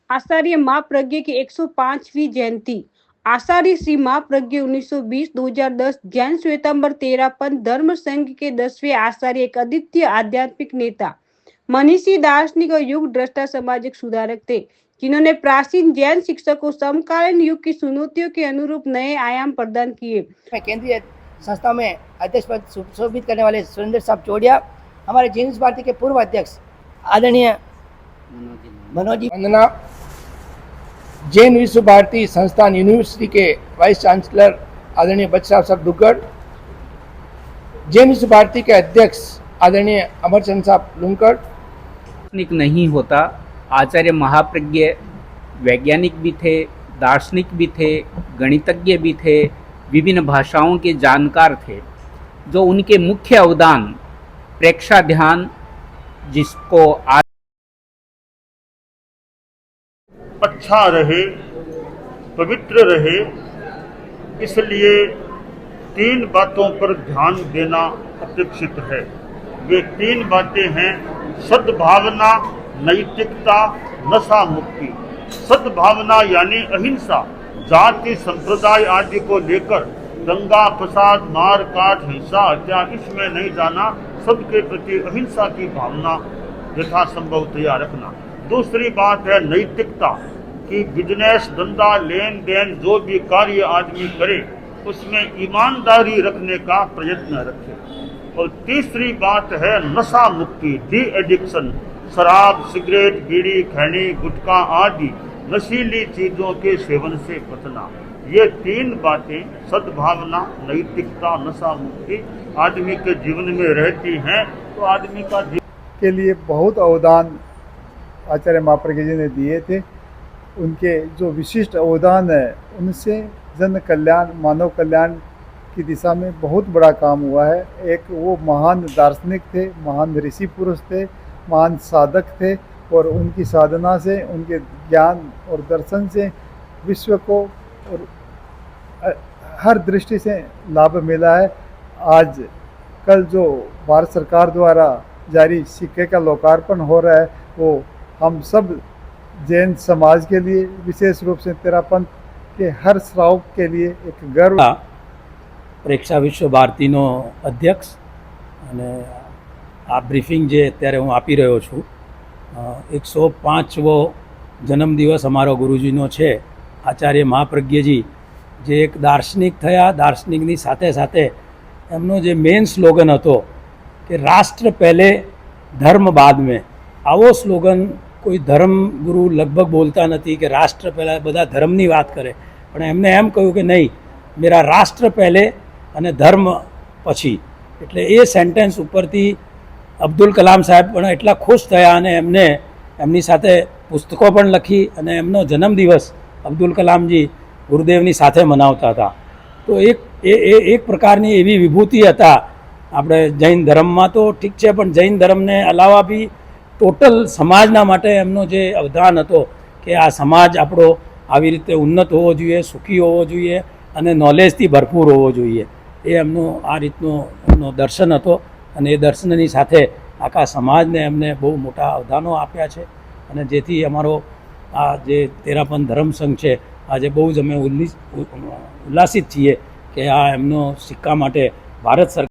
आचार्य महाप्रज्ञ की 105वीं जयंती। आचार्य श्री महाप्रज्ञ 1920-2010 जैन श्वेतांबर तेरापन धर्म संघ के 10वें आचार्य, एक अद्वितीय आध्यात्मिक नेता, मनीषी, दार्शनिक और युग दृष्टा सामाजिक सुधारक थे, जिन्होंने प्राचीन जैन शिक्षा को समकालीन युग की चुनौतियों के अनुरूप नए आयाम प्रदान किए। केंद्रीय संस्था में अध्यक्ष पद सुशोभित करने वाले सुरेंद्र साहब चौड़िया, हमारे जैन भारती के पूर्व अध्यक्ष आदरणीय मनोज जी, वंदना, जैन विश्व भारती संस्थान यूनिवर्सिटी के वाइस चांसलर आदरणीय बच्चा साहब दुग्गड़, जैन विश्व भारती के अध्यक्ष आदरणीय अमरचंद साहब लुंकड़। नहीं होता। आचार्य महाप्रज्ञ वैज्ञानिक भी थे, दार्शनिक भी थे, गणितज्ञ भी थे, विभिन्न भाषाओं के जानकार थे। जो उनके मुख्य अवदान प्रेक्षा ध्यान, जिसको अच्छा रहे, पवित्र रहे, इसलिए 3 बातों पर ध्यान देना अपेक्षित है। ये 3 बातें हैं: सद्भावना, नैतिकता, नशा मुक्ति। सद्भावना यानी अहिंसा, जाति संप्रदाय आदि को लेकर दंगा फसाद, मार काट, हिंसा, हत्या, इसमें नहीं जाना। सबके प्रति अहिंसा की भावना यथासंभव तैयार रखना। दूसरी बात है नैतिकता, कि बिजनेस, धंधा, लेन देन, जो भी कार्य आदमी करे उसमें ईमानदारी रखने का प्रयत्न रखे। और तीसरी बात है नशा मुक्ति, डी एडिक्शन, शराब, सिगरेट, बीड़ी, खैनी, गुटखा आदि नशीली चीज़ों के सेवन से बचना। ये 3 बातें सद्भावना, नैतिकता, नशा मुक्ति आदमी के जीवन में रहती हैं तो आदमी का के लिए बहुत अवदान आचार्य महाप्रज्ञ जी ने दिए थे। उनके जो विशिष्ट अवदान है उनसे जन कल्याण, मानव कल्याण की दिशा में बहुत बड़ा काम हुआ है। एक वो महान दार्शनिक थे, महान ऋषि पुरुष थे, महान साधक थे और उनकी साधना से, उनके ज्ञान और दर्शन से विश्व को और हर दृष्टि से लाभ मिला है। आज कल जो भारत सरकार द्वारा जारी सिक्के का लोकार्पण हो रहा है वो हम सब जैन समाज के लिए, विशेष रूप से तेरापंथ के हर श्रावक के लिए एक गर्व। प्रेक्षा विश्व भारतीનો અધ્યક્ષ અને આ બ્રીફિંગ જે અત્યારે હું આપી રહ્યો છું 105વો જન્મદિવસ અમારો ગુરુજીનો છે। આચાર્ય મહાપ્રજ્ઞજી જે એક દાર્શનિક થયા, દાર્શનિકની સાથે સાથે એમનો જે મેઇન સ્લોગન હતો કે રાષ્ટ્ર પહેલે ધર્મ બાદ में, આવો સ્લોગન કોઈ ધર્મગુરુ લગભગ બોલતા નથી કે રાષ્ટ્ર પહેલાં, બધા ધર્મની વાત કરે, પણ એમને એમ કહ્યું કે નહીં, મેરા રાષ્ટ્ર પહેલે અને ધર્મ પછી। એટલે એ સેન્ટેન્સ ઉપરથી અબ્દુલ કલામ સાહેબ પણ એટલા ખુશ થયા અને એમને એમની સાથે પુસ્તકો પણ લખી અને એમનો જન્મદિવસ અબ્દુલ કલામજી ગુરુદેવની સાથે મનાવતા હતા। તો એક પ્રકારની એવી વિભૂતિ હતા આપણે જૈન ધર્મમાં। તો ઠીક છે, પણ જૈન ધર્મને અલાવા બી ટોટલ સમાજના માટે એમનો જે અવદાન હતો કે આ સમાજ આપણો આવી રીતે ઉન્નત હોવો જોઈએ, સુખી હોવો જોઈએ અને નોલેજથી ભરપૂર હોવો જોઈએ, એ એમનો આ રીતનો એમનો દર્શન હતો। અને એ દર્શનની સાથે આખા સમાજને એમને બહુ મોટા અવદાનો આપ્યા છે અને જેથી અમારો આ જે તેરાપંથ ધર્મ સંઘ છે આજે બહુ જ અમે ઉલ્લાસિત છીએ કે આ એમનો સિક્કા માટે ભારત સરકાર